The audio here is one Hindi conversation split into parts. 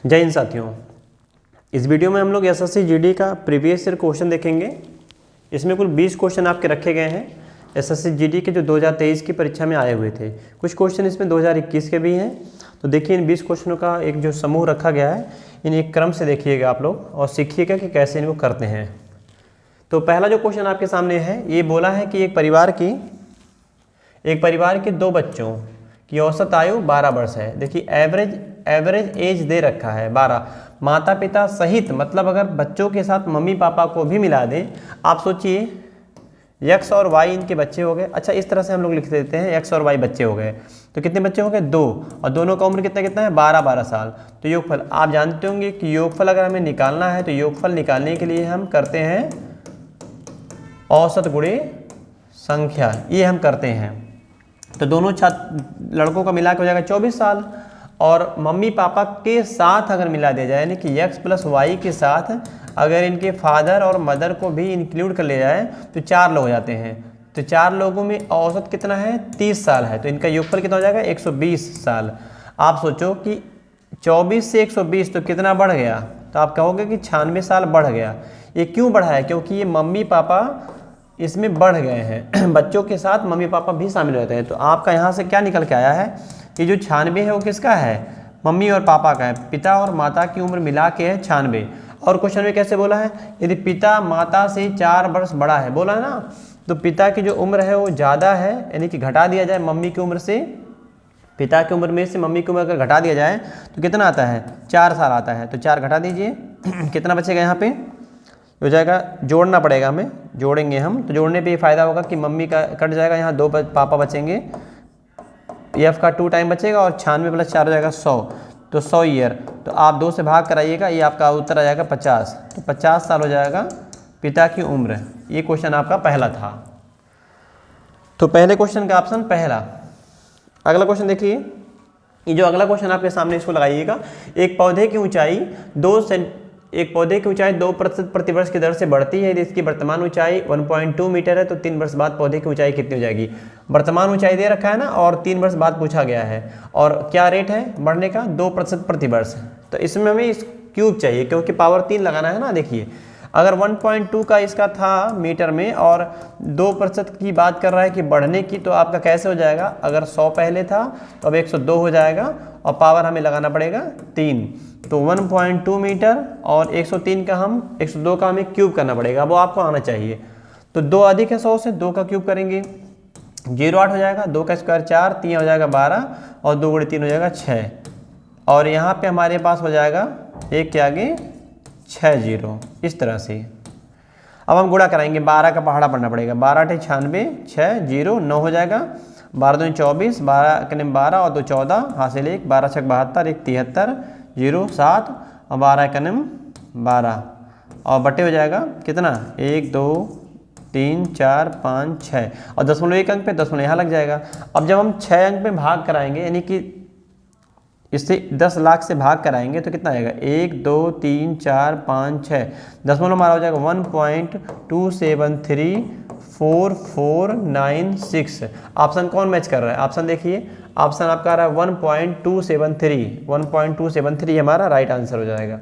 जय हिंद साथियों, इस वीडियो में हम लोग एसएससी जीडी का प्रीवियस ईयर क्वेश्चन देखेंगे। इसमें कुल 20 क्वेश्चन आपके रखे गए हैं एसएससी जीडी के, जो 2023 की परीक्षा में आए हुए थे। कुछ क्वेश्चन इसमें 2021 के भी हैं। तो देखिए, इन 20 क्वेश्चनों का एक जो समूह रखा गया है, इन एक क्रम से देखिएगा आप लोग और सीखिएगा कि कैसे इनको करते हैं। तो पहला जो क्वेश्चन आपके सामने है, ये बोला है कि एक परिवार के 2 बच्चों की औसत आयु 12 वर्ष है। देखिए, एवरेज एज दे रखा है 12। माता पिता सहित, मतलब अगर बच्चों के साथ मम्मी पापा को भी मिला दें, आप सोचिए x और y इनके बच्चे हो गए। अच्छा, इस तरह से हम लोग लिख देते हैं, x और y बच्चे हो गए। तो कितने बच्चे हो गए? 2, और दोनों का उम्र कितना है? 12 साल। तो योगफल आप जानते होंगे कि योगफल अगर हमें निकालना है तो योगफल निकालने के लिए हम करते हैं औसत गुणे संख्या, ये हम करते हैं। तो दोनों लड़कों का मिला के हो जाएगा 24 साल। और मम्मी पापा के साथ अगर मिला दिया जाए, यानी कि x प्लस वाई के साथ अगर इनके फादर और मदर को भी इंक्लूड कर लिया जाए तो 4 लोग हो जाते हैं। तो 4 लोगों में औसत कितना है? 30 साल है। तो इनका योगफल कितना हो जाएगा? 120 साल। आप सोचो कि 24 से 120 तो कितना बढ़ गया? तो आप कहोगे कि 96 साल बढ़ गया। ये क्यों बढ़ा है? क्योंकि ये मम्मी पापा इसमें बढ़ गए हैं बच्चों के साथ मम्मी पापा भी शामिल होते हैं। तो आपका यहाँ से क्या निकल के आया है कि जो 96 है वो किसका है? मम्मी और पापा का है। पिता और माता की उम्र मिला के है 96। और क्वेश्चन में कैसे बोला है? यदि पिता माता से 4 वर्ष बड़ा है, बोला है ना, तो पिता की जो उम्र है वो ज़्यादा है, यानी कि घटा दिया जाए मम्मी की उम्र से। पिता की उम्र में से मम्मी की उम्र अगर घटा दिया जाए तो कितना आता है? 4 साल आता है। तो 4 घटा दीजिए कितना बचेगा? यहाँ पे हो जाएगा, जोड़ना पड़ेगा हमें, जोड़ेंगे हम। तो जोड़ने पे ये फ़ायदा होगा कि मम्मी का कट जाएगा, यहाँ 2 पापा बचेंगे, एफ का 2 टाइम बचेगा और 96 प्लस 4 हो जाएगा 100। तो 100 ईयर। तो आप 2 से भाग कराइएगा, ये आपका उत्तर आ जाएगा 50। तो 50 साल हो जाएगा पिता की उम्र। ये क्वेश्चन आपका पहला था। तो पहले क्वेश्चन का ऑप्शन पहला। अगला क्वेश्चन देखिए, ये जो अगला क्वेश्चन आपके सामने, इसको लगाइएगा। एक पौधे की ऊंचाई 2% प्रति वर्ष की दर से बढ़ती है। यदि इसकी वर्तमान ऊंचाई 1.2 मीटर है तो 3 वर्ष बाद पौधे की ऊंचाई कितनी हो जाएगी? वर्तमान ऊंचाई दे रखा है ना, और 3 वर्ष बाद पूछा गया है। और क्या रेट है बढ़ने का? 2% प्रति वर्ष। तो इसमें हमें इस क्यूब चाहिए, क्योंकि पावर 3 लगाना है ना। देखिए, अगर 1.2 का इसका था मीटर में और 2% की बात कर रहा है कि बढ़ने की, तो आपका कैसे हो जाएगा? अगर 100 पहले था तो अब 102 हो जाएगा, और पावर हमें लगाना पड़ेगा 3। तो 1.2 मीटर और 103 का 102 का हमें क्यूब करना पड़ेगा, वो आपको आना चाहिए। तो 2 अधिक है 100 से, 2 का क्यूब करेंगे 0.8 हो जाएगा, 2 का स्क्वायर 4, 3 हो जाएगा 12, और 2 गुणे 3 हो जाएगा 6। और यहाँ पे हमारे पास हो जाएगा 1 के आगे 6 0, इस तरह से। अब हम गुणा कराएंगे, 12 का पहाड़ा पढ़ना पड़ेगा। 12 × 96, 6 0 9 हो जाएगा। 12 दूनी 24, 12 के 12 और 2 14, हासिल 1, 12 6 72, 1 73, 0 7, और 12 के 12, और बटे हो जाएगा कितना? 1 2 3 4 5 6, और 0.1 अंक पे 0 यहाँ लग जाएगा। अब जब हम 6 अंक पे भाग कराएंगे, यानी कि इससे 10 लाख से भाग कराएंगे, तो कितना आएगा? 1 2 3 4 5 6, दशमलव हमारा हो जाएगा 1.2734496। ऑप्शन कौन मैच कर रहा है? ऑप्शन देखिए, ऑप्शन आपका आ रहा है 1.273 हमारा राइट आंसर हो जाएगा।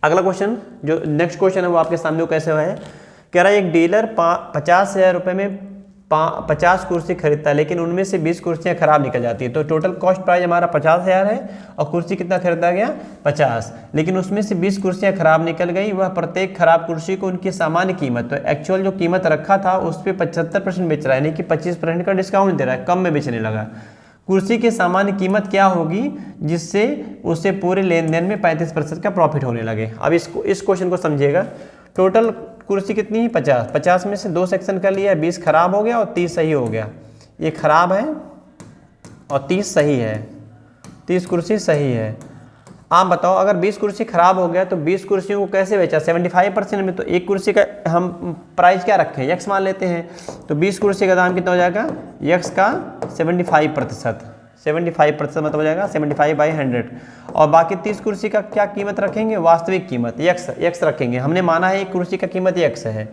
अगला क्वेश्चन, जो नेक्स्ट क्वेश्चन है वो आपके सामने, वो कैसे है? कह रहा है एक डीलर 50,000 रुपये में 50 कुर्सी खरीदता है, लेकिन उनमें से 20 कुर्सियां खराब निकल जाती है। तो टोटल कॉस्ट प्राइस हमारा 50,000 है, और कुर्सी कितना खरीदा गया? 50। लेकिन उसमें से 20 कुर्सियां खराब निकल गई। वह प्रत्येक खराब कुर्सी को उनकी सामान्य कीमत, तो एक्चुअल जो कीमत रखा था उस पर 75% बेच रहा है, यानी कि 25% का डिस्काउंट दे रहा है, कम में बेचने लगा। कुर्सी की सामान्य कीमत क्या होगी जिससे उसे पूरे लेन देन में 35% का प्रॉफिट होने लगे? अब इस क्वेश्चन को समझिएगा। टोटल कुर्सी कितनी है? 50। 50 में से 2 सेक्शन कर लिया, 20 खराब हो गया और 30 सही हो गया। ये खराब है और 30 सही है, 30 कुर्सी सही है। आप बताओ, अगर 20 कुर्सी खराब हो गया तो 20 कुर्सियों को कैसे बेचा? 75% में। तो एक कुर्सी का हम प्राइस क्या रखें? x मान लेते हैं। तो 20 कुर्सी का दाम कितना हो जाएगा? x का 75%, 75% मतलब हो जाएगा 75/100। और बाकी 30 कुर्सी का क्या कीमत रखेंगे? वास्तविक कीमत x रखेंगे। हमने माना है एक कुर्सी का कीमत x है।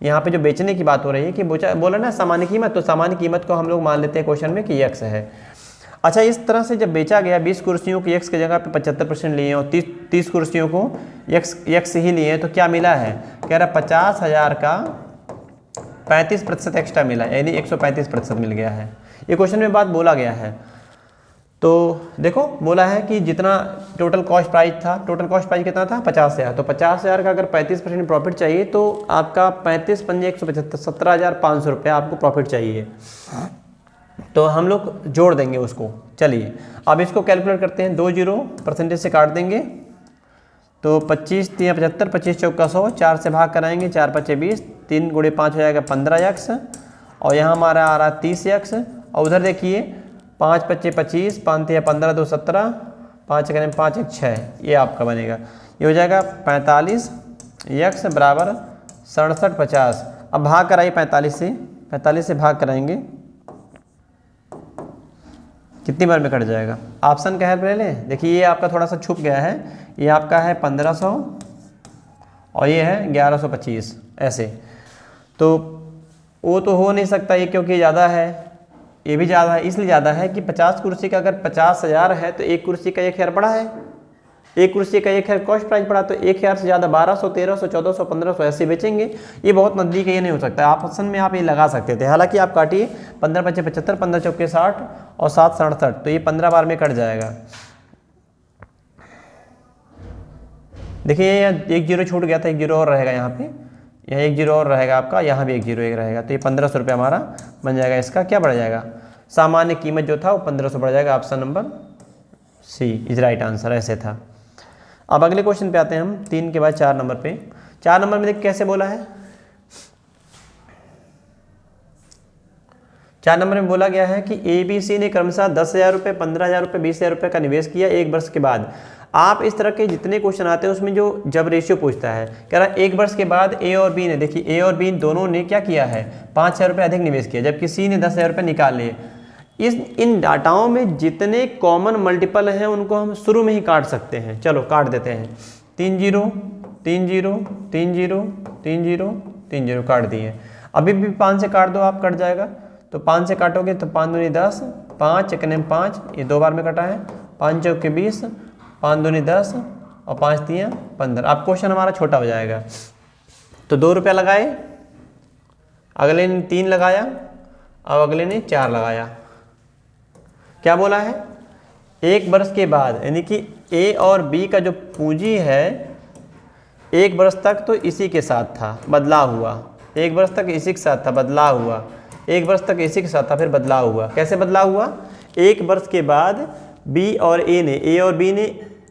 यहाँ पे जो बेचने की बात हो रही है कि बोला ना सामान्य कीमत, तो सामान्य कीमत को हम लोग मान लेते हैं क्वेश्चन में कि x है। अच्छा, इस तरह से जब बेचा गया 20 कुर्सियों को x की जगह पे 75% लिए और 30 कुर्सियों को x ही लिए तो क्या मिला है, कह रहा 50,000 का 35% एक्स्ट्रा मिला, यानी 135% मिल गया है। ये क्वेश्चन में बात बोला गया है। तो देखो बोला है कि जितना टोटल कॉस्ट प्राइस था, टोटल कॉस्ट प्राइस कितना था 50,000, तो 50,000 का अगर 35% प्रॉफिट चाहिए तो आपका 35 पंजे 175 17,500 रुपये आपको प्रॉफिट चाहिए। तो हम लोग जोड़ देंगे उसको। चलिए अब इसको कैलकुलेट करते हैं। 2 जीरो परसेंटेज से काट देंगे तो 25 3 75, 25 चौका 100, 4 से भाग कराएंगे, 4 5 20, 3 गुणे 5 हो जाएगा 15x, और यहाँ हमारा आ रहा 30x, और उधर देखिए 5 5 25, 5 3 15, 2 17, 5 करें 5 1 6, ये आपका बनेगा। ये हो जाएगा 45x बराबर 67 50। अब भाग कराइए 45 से भाग कराएंगे, कितनी बार में कट जाएगा, ऑप्शन का हेल्प ले लें। देखिए ये आपका थोड़ा सा छुप गया है, ये आपका है 1500 और ये है 1125, ऐसे तो वो तो हो नहीं सकता ये, क्योंकि ज़्यादा है, ये भी ज़्यादा है। इसलिए ज़्यादा है कि 50 कुर्सी का अगर 50,000 है तो एक कुर्सी का 1,000 पड़ा है, एक कुर्सी का 1,000 कॉस्ट प्राइस पड़ा, तो 1,000 से ज़्यादा 1200 1300 1400 1500 ऐसे बेचेंगे। ये बहुत नज़दीक है, ये नहीं हो सकता। आप ऑप्शन में आप ये लगा सकते थे, हालांकि आप काटिए 15 5 75, 15 चौके 60 और 7 67, तो ये 15 बार में कट जाएगा। देखिए यहाँ 1 जीरो छूट गया था, 1 जीरो और रहेगा यहाँ पे, यहाँ 1 जीरो और रहेगा आपका, यहाँ भी 1 जीरो एक रहेगा, तो ये 1500 रुपये हमारा बन जाएगा। इसका क्या बढ़ जाएगा, सामान्य कीमत जो था वो 1500 बढ़ जाएगा। Option number C is right answer, ऐसे था। अब अगले क्वेश्चन पे आते हैं हम, 3 के बाद 4 नंबर पे। 4 नंबर में देख कैसे बोला है, 4 नंबर में बोला गया है कि ABC ने क्रमशः 10,000 रुपये, 15,000 रुपये, 20,000 रुपये का निवेश किया 1 वर्ष के बाद। आप इस तरह के जितने क्वेश्चन आते हैं उसमें जो जब रेशियो पूछता है, कह रहा है 1 वर्ष के बाद A और B ने, देखिए A और B दोनों ने क्या किया है, 5,000 रुपये अधिक निवेश किया, जबकि C ने 10,000 रुपये निकाल लिए। इन डाटाओं में जितने कॉमन मल्टीपल हैं उनको हम शुरू में ही काट सकते हैं। चलो काट देते हैं, 3 zero 3 zero 3 zero 3 zero 3 zero काट दिए। अभी भी 5 से काट दो आप, कट जाएगा। तो 5 से काटोगे तो 5 दूनी 10, 5 एक 5, ये 2 बार में कटा है, 5 चौके 20, 5 दूनी 10 और 5 3 15। अब क्वेश्चन हमारा छोटा हो जाएगा। तो 2 रुपया लगाए, अगले ने 3 लगाया, अब अगले ने 4 लगाया। क्या बोला है, 1 वर्ष के बाद, यानी कि A और B का जो पूंजी है 1 वर्ष तक तो इसी के साथ था, बदलाव हुआ। 1 वर्ष तक इसी के साथ था, बदलाव हुआ। 1 वर्ष तक इसी के साथ था, फिर बदलाव हुआ। कैसे बदलाव हुआ, 1 वर्ष के बाद B और A और B ने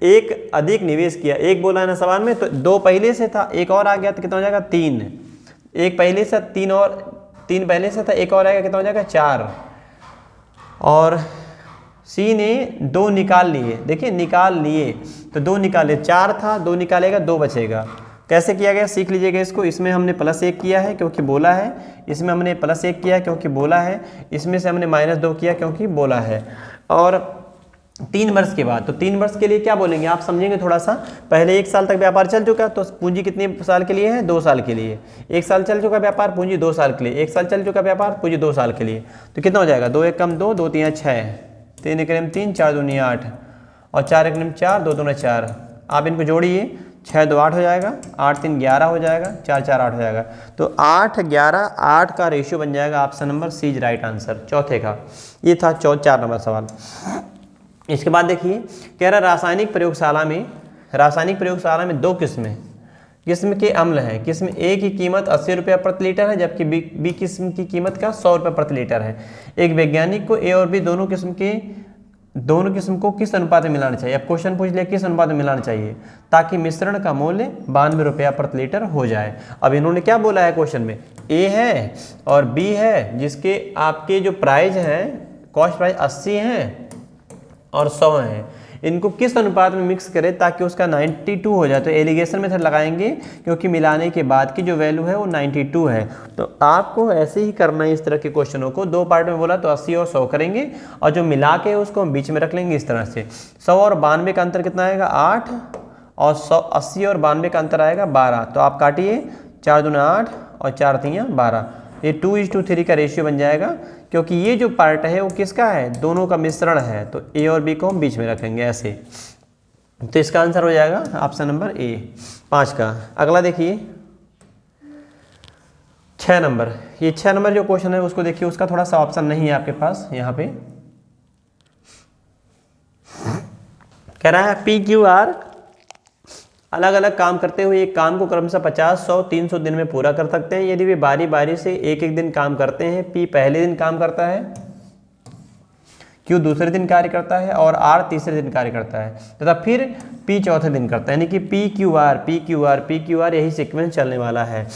एक अधिक निवेश किया। 1 बोला है ना सवाल में, तो 2 पहले से था, 1 और आ गया तो कितना हो जाएगा 3। 1 पहले से, 3 पहले से था, 1 और आएगा कितना हो जाएगा 4। और C ने 2 निकाल लिए, देखिए निकाल लिए, तो 2 निकाले, 4 था, 2 निकालेगा 2 बचेगा। कैसे किया गया सीख लीजिएगा इसको। इसमें हमने +1 किया है क्योंकि बोला है, इसमें हमने +1 किया क्योंकि बोला है, इसमें से हमने -2 किया क्योंकि बोला है। और 3 वर्ष के बाद, तो 3 वर्ष के लिए क्या बोलेंगे आप समझेंगे थोड़ा सा। पहले 1 साल तक व्यापार चल चुका, तो पूंजी कितने साल के लिए है, 2 साल के लिए। 1 साल चल चुका व्यापार, पूंजी 2 साल के लिए। 1 साल चल चुका व्यापार, पूंजी 2 साल के लिए। तो कितना हो जाएगा, 2 1 कम 2, 2 3 6, 3 1 3, 4 2 8 और 4 1 4, 2 2 4। आप इनको जोड़िए, 6 2 8 हो जाएगा, 8 3 11 हो जाएगा, 4 4 8 हो जाएगा। तो 8 11 8 का रेशियो बन जाएगा। Option number C is right answer, चौथे का। ये था 4 नंबर सवाल। इसके बाद देखिए, कह रहा रासायनिक प्रयोगशाला में 2 किस्म के अम्ल हैं। किस्म ए की कीमत 80 रुपये प्रति लीटर है, जबकि बी किस्म की कीमत का 100 रुपये प्रति लीटर है। एक वैज्ञानिक को ए और बी दोनों किस्म को किस अनुपात में मिलाना चाहिए। अब क्वेश्चन पूछ लिया किस अनुपात में मिलाना चाहिए ताकि मिश्रण का मूल्य 92 रुपया प्रति लीटर हो जाए। अब इन्होंने क्या बोला है क्वेश्चन में, ए है और बी है, जिसके आपके जो प्राइस हैं, कॉस्ट प्राइस 80 हैं और 100 हैं। इनको किस अनुपात में मिक्स करें ताकि उसका 92 हो जाए। तो एलिगेशन मेथड लगाएंगे क्योंकि मिलाने के बाद की जो वैल्यू है वो 92 है। तो आपको ऐसे ही करना है इस तरह के क्वेश्चनों को। 2 पार्ट में बोला तो 80 और 100 करेंगे और जो मिला के उसको हम बीच में रख लेंगे इस तरह से। 100 और 92 का अंतर कितना आएगा 8 और 80 और 92 का अंतर आएगा 12। तो आप काटिए, 4 दूना 8 और 4 3 12। ये 2:3 का रेशियो बन जाएगा, क्योंकि ये जो पार्ट है वो किसका है, दोनों का मिश्रण है, तो ए और बी को हम बीच में रखेंगे ऐसे। तो इसका आंसर हो जाएगा ऑप्शन नंबर ए 5 का। अगला देखिए 6 नंबर। ये 6 नंबर जो क्वेश्चन है उसको देखिए, उसका थोड़ा सा ऑप्शन नहीं है आपके पास। यहाँ पे कह रहा है पी क्यू आर अलग अलग काम करते हुए एक काम को क्रमशः 50, 100, 300 दिन में पूरा कर सकते हैं। यदि वे बारी बारी से एक एक दिन काम करते हैं, पी पहले दिन काम करता है, क्यू दूसरे दिन कार्य करता है और आर तीसरे दिन कार्य करता है, तथा फिर पी चौथे दिन करता है। यानी कि P Q R P Q R P Q R यही सीक्वेंस चलने वाला है।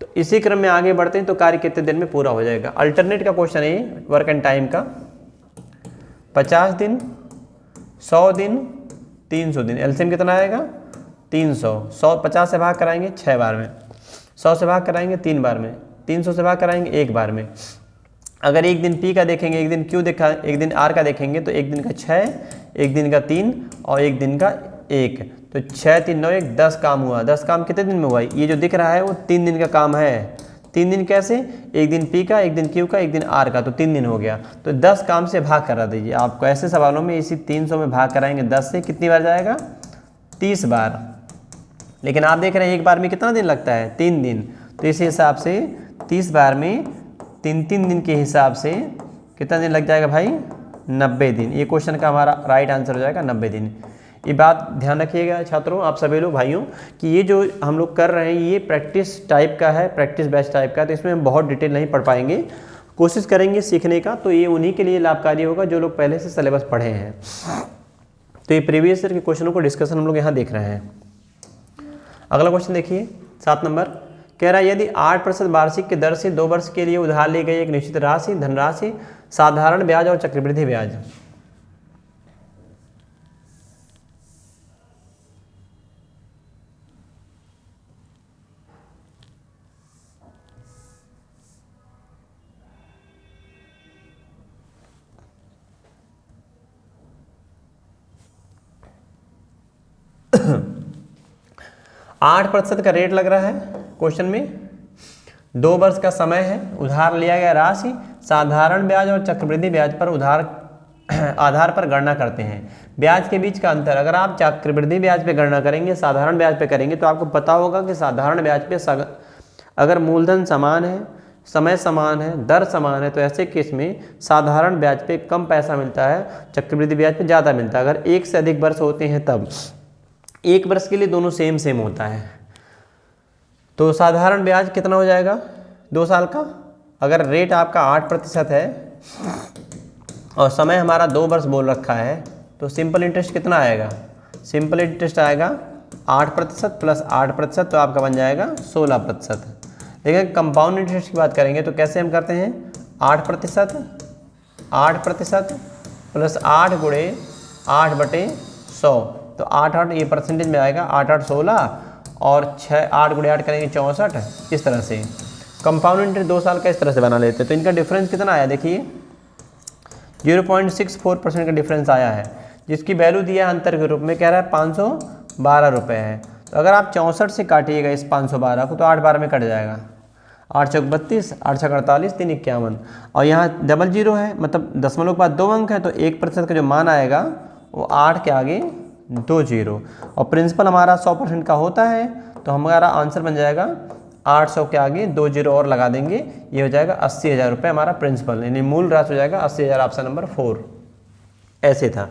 तो इसी क्रम में आगे बढ़ते हैं तो कार्य कितने दिन में पूरा हो जाएगा। अल्टरनेट का क्वेश्चन है वर्क एंड टाइम का। 50 दिन, 100 दिन, 300 दिन, एलसीएम कितना आएगा 300। 100 50 से भाग कराएंगे 6 बार में, 100 से भाग कराएंगे 3 बार में, 300 से भाग कराएंगे 1 बार में। अगर एक दिन पी का देखेंगे, एक दिन क्यू देखा, एक दिन आर का देखेंगे, तो एक दिन का 6, एक दिन का 3 और एक दिन का 1, तो 6 3 9 1 10 काम हुआ। 10 काम कितने दिन में हुआ, ये जो दिख रहा है वो 3 दिन का काम है। 3 दिन कैसे, एक दिन पी का, एक दिन क्यू का, एक दिन आर का, तो 3 दिन हो गया। तो 10 काम से भाग करा दीजिए। आपको ऐसे सवालों में इसी 300 में भाग कराएंगे 10 से, कितनी बार जाएगा 30 बार। लेकिन आप देख रहे हैं एक बार में कितना दिन लगता है 3 दिन, तो इस हिसाब से 30 बार में 3 दिन के हिसाब से कितना दिन लग जाएगा भाई 90 दिन। ये क्वेश्चन का हमारा राइट आंसर हो जाएगा 90 दिन। ये बात ध्यान रखिएगा छात्रों, आप सभी लोग भाइयों, कि ये जो हम लोग कर रहे हैं ये प्रैक्टिस टाइप का है, प्रैक्टिस बैच टाइप का, तो इसमें हम बहुत डिटेल नहीं पढ़ पाएंगे। कोशिश करेंगे सीखने का, तो ये उन्हीं के लिए लाभकारी होगा जो लोग पहले से सिलेबस पढ़े हैं। तो ये प्रीवियस ईयर के क्वेश्चनों को डिस्कशन हम लोग यहाँ देख रहे हैं। अगला क्वेश्चन देखिए 7 नंबर। कह रहा है यदि 8% वार्षिक की दर से 2 वर्ष के लिए उधार ली गई एक निश्चित राशि धनराशि साधारण ब्याज और चक्रवृद्धि ब्याज 8% का रेट लग रहा है क्वेश्चन में, 2 वर्ष का समय है, उधार लिया गया राशि साधारण ब्याज और चक्रवृद्धि ब्याज पर आधार पर गणना करते हैं। ब्याज के बीच का अंतर, अगर आप चक्रवृद्धि ब्याज पे गणना करेंगे साधारण ब्याज पे करेंगे तो आपको पता होगा कि साधारण ब्याज पे अगर मूलधन समान है, समय समान है, दर समान है, तो ऐसे केस में साधारण ब्याज पे कम पैसा मिलता है, चक्रवृद्धि ब्याज पे ज़्यादा मिलता है। अगर एक से अधिक वर्ष होते हैं तब, 1 वर्ष के लिए दोनों सेम होता है। तो साधारण ब्याज कितना हो जाएगा 2 साल का, अगर रेट आपका 8% है और समय हमारा 2 वर्ष बोल रखा है, तो सिंपल इंटरेस्ट कितना आएगा, सिंपल इंटरेस्ट आएगा 8% प्लस 8%, तो आपका बन जाएगा 16%। लेकिन कंपाउंड इंटरेस्ट की बात करेंगे तो कैसे हम करते हैं, 8% प्लस 8 गुणे 8/100, तो 8 ये परसेंटेज में आएगा, 8 16 और 8 गुणे 8 करेंगे 64, इस तरह से कंपाउंड इंटरेस्ट 2 साल का इस तरह से बना लेते हैं। तो इनका डिफरेंस कितना आया देखिए 0.64% का डिफरेंस आया है, जिसकी वैल्यू दिया है अंतर के रूप में, कह रहा है 512 रुपये है। तो अगर आप 64 से काटिएगा इस 512 को तो 8 बार में कट जाएगा, 8 चौक 32, 8 छक 48, 3 51, और यहाँ डबल जीरो है, मतलब दशमलव के बाद 2 अंक है, तो 1% का जो मान आएगा वो 8 के आगे 2 जीरो, और प्रिंसिपल हमारा 100% का होता है, तो हमारा आंसर बन जाएगा 800 के आगे 2 जीरो और लगा देंगे, ये हो जाएगा 80,000 रुपये हमारा प्रिंसिपल, यानी मूल राशि हो जाएगा 80,000, ऑप्शन नंबर 4 ऐसे था।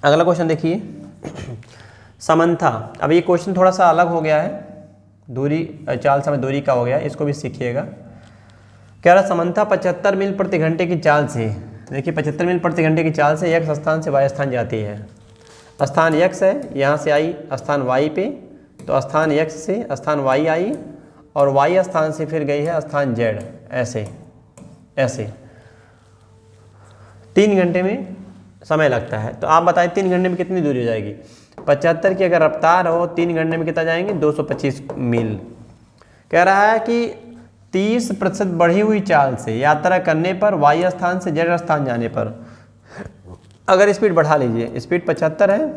अगला क्वेश्चन देखिए समन्था। अब ये क्वेश्चन थोड़ा सा अलग हो गया है, दूरी चाल समय दूरी का हो गया, इसको भी सीखिएगा। कह रहा समन्था 75 मील प्रति घंटे की चाल से, देखिए 75 मील प्रति घंटे की चाल से x स्थान से y स्थान जाती है। स्थान x है, यहाँ से आई स्थान y पे, तो स्थान x से स्थान y आई और y स्थान से फिर गई है स्थान z, ऐसे 3 घंटे में समय लगता है। तो आप बताएं 3 घंटे में कितनी दूरी हो जाएगी, 75 की अगर रफ्तार हो 3 घंटे में कितना जाएंगे 225 मील। कह रहा है कि 30% बढ़ी हुई चाल से यात्रा करने पर y स्थान से z स्थान जाने पर, अगर स्पीड बढ़ा लीजिए, स्पीड 75 है,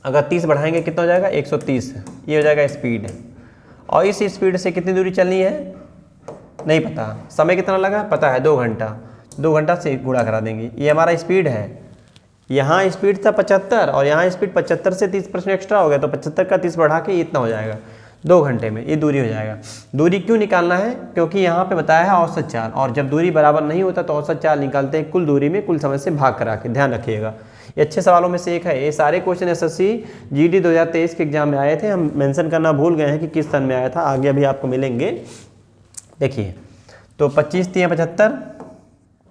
अगर 30 बढ़ाएंगे कितना हो जाएगा 130, ये हो जाएगा स्पीड, और इस स्पीड से कितनी दूरी चलनी है नहीं पता। समय कितना लगा पता है 2 घंटा, 2 घंटा से गुणा करा देंगे। ये हमारा स्पीड है, यहाँ स्पीड था 75 और यहाँ स्पीड 75 से 30% एक्स्ट्रा हो गया, तो 75 का 30 बढ़ा के इतना हो जाएगा 2 घंटे में, ये दूरी हो जाएगा। दूरी क्यों निकालना है, क्योंकि यहाँ पे बताया है औसत चाल, और जब दूरी बराबर नहीं होता तो औसत चाल निकालते हैं कुल दूरी में कुल समय से भाग करा के, ध्यान रखिएगा। ये अच्छे सवालों में से एक है। ये सारे क्वेश्चन एसएससी जीडी 2023 के एग्जाम में आए थे, हम मेंशन करना भूल गए हैं कि किस सन में आया था, आगे अभी आपको मिलेंगे। देखिए तो 25 3 75,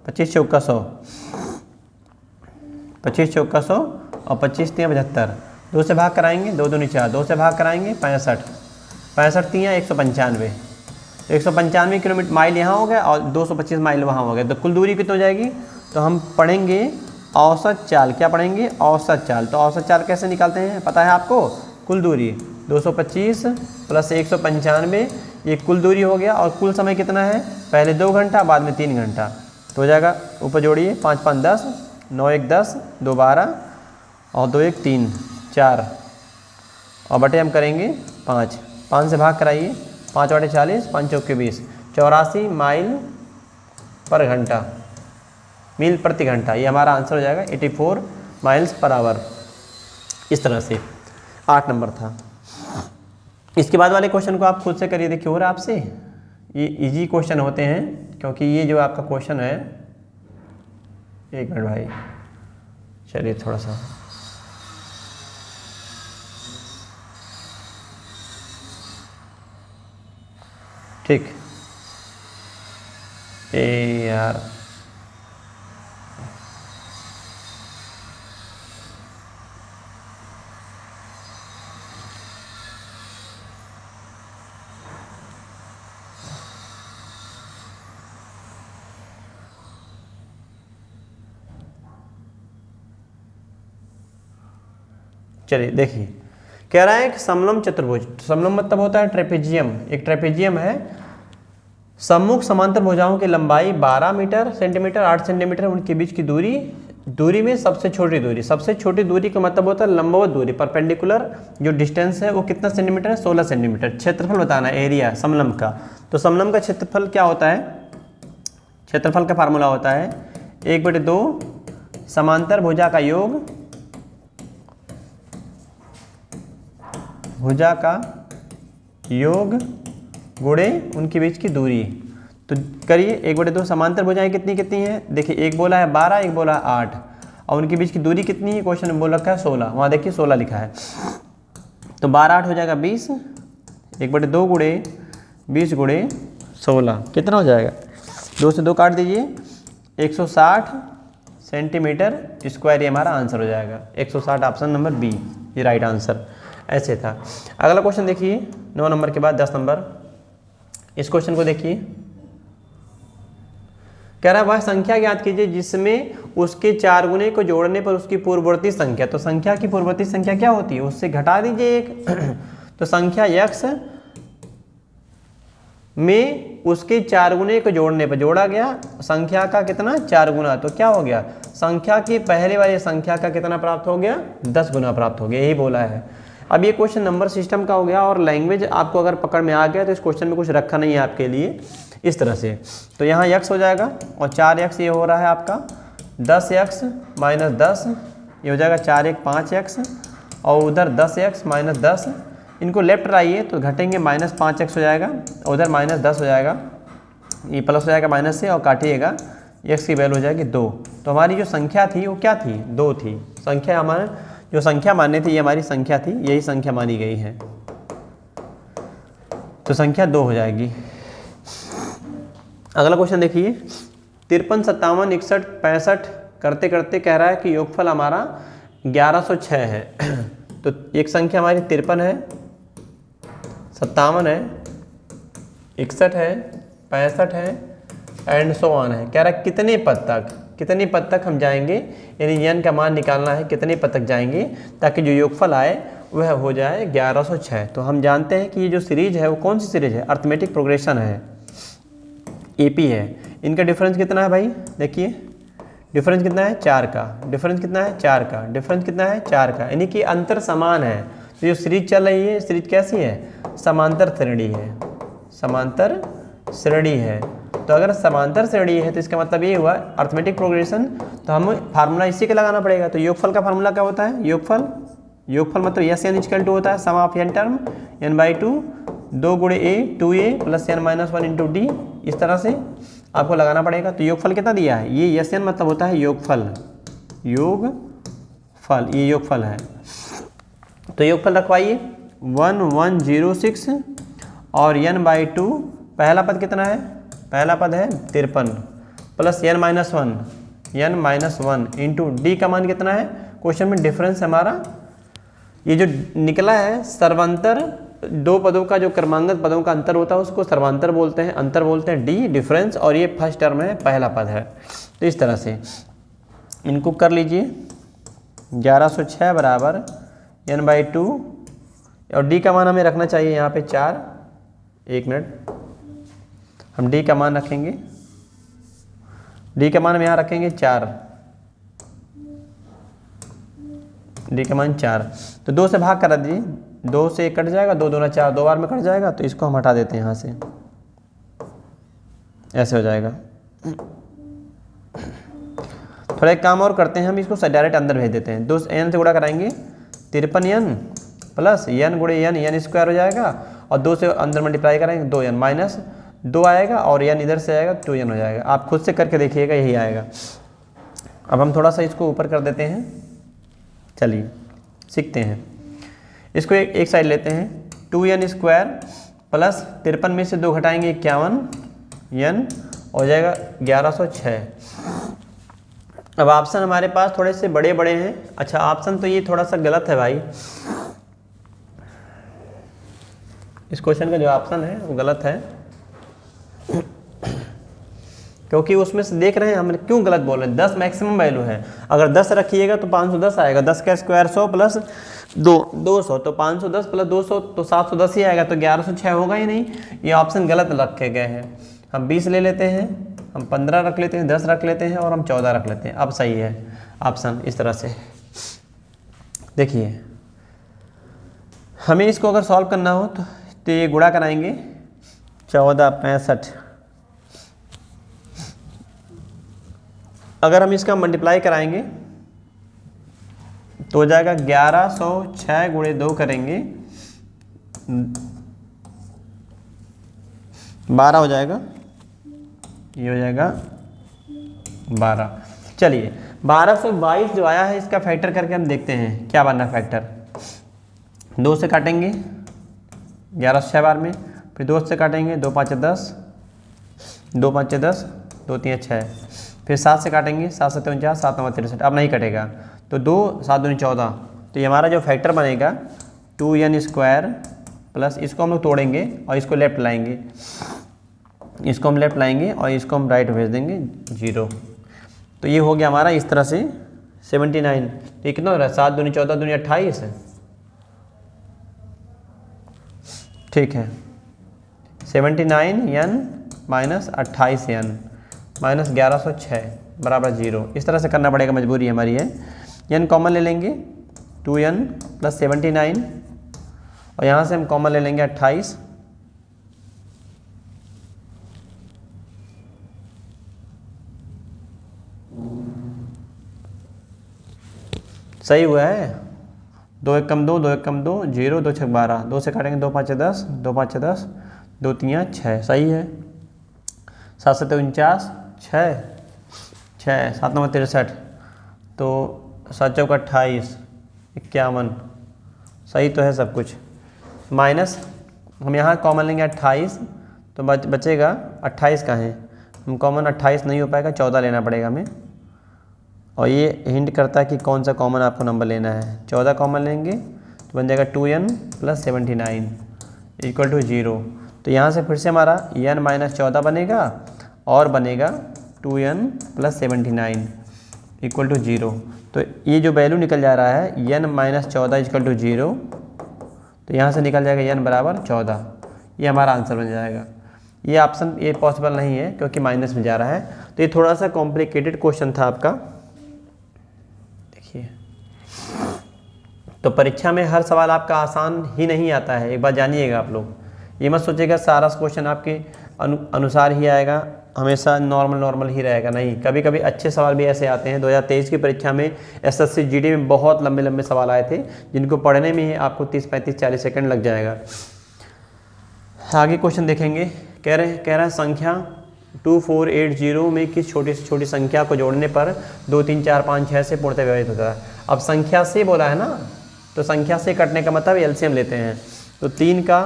25 चौका 100, 25 चौका 100 और 25 3 75, 2 से भाग कराएंगे, 2 दूनी 4, 2 से भाग कराएंगे 65, 65 3 195, 195 किलोमीटर माइल यहाँ हो गया और 225 माइल वहाँ हो गया, तो कुल दूरी कितनी हो जाएगी। तो हम पढ़ेंगे औसत चाल, क्या पढ़ेंगे औसत चाल। तो औसत चाल कैसे निकालते हैं पता है आपको, कुल दूरी 225 प्लस 195, ये कुल दूरी हो गया, और कुल समय कितना है, पहले 2 घंटा बाद में 3 घंटा, तो हो जाएगा ऊपर जोड़िए 5 5 10, 9 1 10, 2 12 और 2 1 3 4 और बटे हम करेंगे 5, 5 से भाग कराइए, 5 बटे 40, 5 चौके 20, 84 माइल पर घंटा, मील प्रति घंटा, ये हमारा आंसर हो जाएगा 84 माइल्स पर आवर। इस तरह से 8 नंबर था। इसके बाद वाले क्वेश्चन को आप खुद से करिए, देखिए हो रहा है आपसे, ये इजी क्वेश्चन होते हैं, क्योंकि ये जो आपका क्वेश्चन है, एक मिनट भाई, चलिए थोड़ा सा, ठीक, ए यार चलिए देखिए, कह रहा है कि समलंब चतुर्भुज, समलंब मतलब होता है ट्रेपेजियम, एक ट्रेपेजियम है, सम्मुख समांतर भुजाओं की लंबाई 12 मीटर सेंटीमीटर 8 सेंटीमीटर, उनके बीच की दूरी, दूरी में सबसे छोटी दूरी, सबसे छोटी दूरी का मतलब होता है लंबवत दूरी, परपेंडिकुलर जो डिस्टेंस है वो कितना सेंटीमीटर है, 16 सेंटीमीटर। क्षेत्रफल बताना है एरिया समलंब का, तो समलंब का क्षेत्रफल क्या होता है, क्षेत्रफल का फार्मूला होता है 1/2 समांतर भुजा का योग, भुजा का योग गुणे उनके बीच की दूरी। तो करिए 1/2 समांतर भुजाएं कितनी कितनी हैं, देखिए एक बोला है 12, एक बोला है 8, और उनके बीच की दूरी कितनी है, क्वेश्चन में बोल रखा है 16, वहाँ देखिए 16 लिखा है, तो 12 8 हो जाएगा 20, 1/2 गुणे 20 गुणे 16 कितना हो जाएगा, 2 से 2 काट दीजिए, 160 सेंटीमीटर स्क्वायर, ये हमारा आंसर हो जाएगा 160, ऑप्शन नंबर बी ये राइट आंसर। ऐसे था। अगला क्वेश्चन देखिए 9 नंबर के बाद 10 नंबर, इस क्वेश्चन को देखिए, कह रहा है वह संख्या ज्ञात कीजिए जिसमें उसके 4 गुने को जोड़ने पर उसकी पूर्ववर्ती संख्या, तो संख्या की पूर्ववर्ती संख्या क्या होती है, उससे घटा दीजिए एक तो संख्या x में उसके 4 गुने को जोड़ने पर, जोड़ा गया संख्या का कितना 4 गुना, तो क्या हो गया, संख्या की पहले वाली संख्या का कितना प्राप्त हो गया, 10 गुना प्राप्त हो गया, यही बोला है। अब ये क्वेश्चन नंबर सिस्टम का हो गया, और लैंग्वेज आपको अगर पकड़ में आ गया तो इस क्वेश्चन में कुछ रखा नहीं है आपके लिए इस तरह से, तो यहाँ x हो जाएगा और 4x ये हो रहा है आपका 10x माइनस 10, ये हो जाएगा 4 1 5x, और उधर 10x माइनस 10, इनको लेफ्ट लाइए तो घटेंगे माइनस 5x हो जाएगा, उधर माइनस 10 हो जाएगा, ये प्लस हो जाएगा माइनस से, और काटिएगा x की वैल्यू हो जाएगी 2, तो हमारी जो संख्या थी वो क्या थी, 2 थी। संख्या हमारे जो संख्या माननी थी ये हमारी संख्या थी, यही संख्या मानी गई है, तो संख्या 2 हो जाएगी। अगला क्वेश्चन देखिए 53 57 61 65 करते करते कह रहा है कि योगफल हमारा 1106 है तो एक संख्या हमारी 53 है, 57 है, 61 है, 65 है एंड सो ऑन है। कह रहा है कितने पद तक हम जाएंगे, यानी n का मान निकालना है कितने पद तक जाएंगे ताकि जो योगफल आए वह हो जाए 1106। तो हम जानते हैं कि ये जो सीरीज है वो कौन सी सीरीज है, अर्थमेटिक प्रोग्रेशन है, एपी है। इनका डिफरेंस कितना है भाई, देखिए डिफरेंस कितना है 4 का, डिफरेंस कितना है 4 का, डिफरेंस कितना है 4 का, यानी कि अंतर समान है। तो जो सीरीज चल रही है सीरीज कैसी है, समांतर श्रेणी है, समांतर श्रेणी है। तो अगर समांतर श्रेणी है तो इसका मतलब ये हुआ अर्थमेटिक प्रोग्रेशन, तो हमें फार्मूला इसी का लगाना पड़ेगा। तो योगफल का फार्मूला क्या होता है? योगफल मतलब यस एन इक्वल टू होता है सम ऑफ एन टर्म n/2 2 गुणे a 2a plus n-1 into D, इस तरह से आपको लगाना पड़ेगा। तो योगफल कितना दिया है? ये यस एन मतलब होता है योगफल, ये योगफल है। तो योगफल रखवाइए 1106 और n/2, पहला पद कितना है? पहला पद है 53 प्लस n-1 इंटू डी का मान कितना है? क्वेश्चन में डिफरेंस हमारा ये जो निकला है सर्वांतर, दो पदों का जो क्रमांगत पदों का अंतर होता है उसको सर्वांतर बोलते हैं, अंतर बोलते हैं डी डिफरेंस, और ये फर्स्ट टर्म है, पहला पद है। तो इस तरह से इनको कर लीजिए 1106 बराबर n/2 और डी का मान हमें रखना चाहिए यहाँ पे 4। एक मिनट, हम डी का मान रखेंगे, डी का मान हम यहाँ रखेंगे 4, डी का मान 4। तो 2 से भाग करा दीजिए, 2 से 1 कट जाएगा, 2 दूना 4, 2 बार में कट जाएगा। तो इसको हम हटा देते हैं यहाँ से, ऐसे हो जाएगा। थोड़ा एक काम और करते हैं, हम इसको डायरेक्ट अंदर भेज देते हैं। 2 n से गुणा कराएंगे 53n प्लस n गुणे n स्क्वायर हो जाएगा, और 2 से अंदर मल्टीप्लाई करेंगे 2n माइनस 2 आएगा, और n इधर से आएगा 2n हो जाएगा। आप खुद से करके देखिएगा, यही आएगा। अब हम थोड़ा सा इसको ऊपर कर देते हैं, चलिए सीखते हैं। इसको एक साइड लेते हैं, 2n स्क्वायर प्लस 53 में से 2 घटाएंगे 51n हो जाएगा 1106। अब ऑप्शन हमारे पास थोड़े से बड़े बड़े हैं। अच्छा, ऑप्शन तो ये थोड़ा सा गलत है भाई, इस क्वेश्चन का जो ऑप्शन है वो गलत है, क्योंकि उसमें से देख रहे हैं हम क्यों गलत बोल रहे हैं। 10 मैक्सिमम वैल्यू है, अगर 10 रखिएगा तो 510 आएगा, 10 का स्क्वायर 100 प्लस 200, तो 510 प्लस 200 तो 710 ही आएगा, तो 1106 होगा ही नहीं। ये ऑप्शन गलत रखे गए हैं। हम 20 ले लेते हैं, हम 15 रख लेते हैं, 10 रख लेते हैं, और हम 14 रख लेते हैं। अब सही है ऑप्शन। इस तरह से देखिए, हमें इसको अगर सॉल्व करना हो तो ये गुणा कराएंगे 1465, अगर हम इसका मल्टीप्लाई कराएंगे तो हो जाएगा 1106 गुणे 2 करेंगे 12 हो जाएगा, ये हो जाएगा 12। चलिए 1222 जो आया है इसका फैक्टर करके हम देखते हैं क्या बनना है फैक्टर। 2 से काटेंगे 11 6 बार में, फिर 2 से काटेंगे 2 5 10, 2 5 10, 2 3 6, फिर 7 से काटेंगे 7 7 49, 7 9 63। अब नहीं कटेगा तो 2 7 2 14। तो ये हमारा जो फैक्टर बनेगा 2n स्क्वायर प्लस, इसको हम लोग तोड़ेंगे और इसको लेफ्ट लाएंगे, इसको हम लेफ्ट लाएंगे और इसको हम राइट भेज देंगे 0। तो ये हो गया हमारा इस तरह से 79। तो ये कितना हो रहा है? 7 दूनी 14 दूनी 28 है, ठीक है। 79n माइनस 28n माइनस 1106 बराबर 0। इस तरह से करना पड़ेगा, मजबूरी हमारी है। n कॉमन ले लेंगे 2n प्लस 79, और यहाँ से हम कॉमन ले लेंगे 28, सही हुआ है। 2 1 कम 2, 2 1 कम 2, 0, 2 6 12, 2 से काटेंगे 2 5 10, 2 5 10, 2 3 6, सही है। 7 7 49, 6 6, 7 9 63, तो 7 चौक 28, 51, सही तो है सब कुछ। माइनस हम यहाँ कॉमन लेंगे 28, तो बचेगा 28 का है, हम कॉमन 28 नहीं हो पाएगा, 14 लेना पड़ेगा हमें। और ये हिंट करता है कि कौन सा कॉमन आपको नंबर लेना है। 14 कॉमन लेंगे तो बन जाएगा 2n प्लस 79 इक्वल टू 0। तो यहाँ से फिर से हमारा n माइनस 14 बनेगा और बनेगा 2n प्लस 79 इक्वल टू 0। तो ये जो वैल्यू निकल जा रहा है n माइनस 14 इक्वल टू 0, तो यहाँ से निकल जाएगा n बराबर 14। ये हमारा आंसर बन जाएगा। ये ऑप्शन ये पॉसिबल नहीं है क्योंकि माइनस में जा रहा है। तो ये थोड़ा सा कॉम्प्लिकेटेड क्वेश्चन था आपका। देखिए, तो परीक्षा में हर सवाल आपका आसान ही नहीं आता है, एक बात जानिएगा आप लोग। ये मत सोचिएगा सारा क्वेश्चन आपके अनुसार ही आएगा, हमेशा नॉर्मल ही रहेगा नहीं। कभी कभी अच्छे सवाल भी ऐसे आते हैं। 2023 की परीक्षा में एसएससी जीडी में बहुत लंबे लंबे सवाल आए थे, जिनको पढ़ने में ही आपको 30, 35, 40 सेकंड लग जाएगा। आगे क्वेश्चन देखेंगे। कह रहा है संख्या 2480 में किस छोटी से छोटी संख्या को जोड़ने पर 2, 3, 4, 5, 6 से पूर्णतः विभाजित होता है। अब संख्या से बोला है ना, तो संख्या से कटने का मतलब एलसीएम लेते हैं। तो 3 का,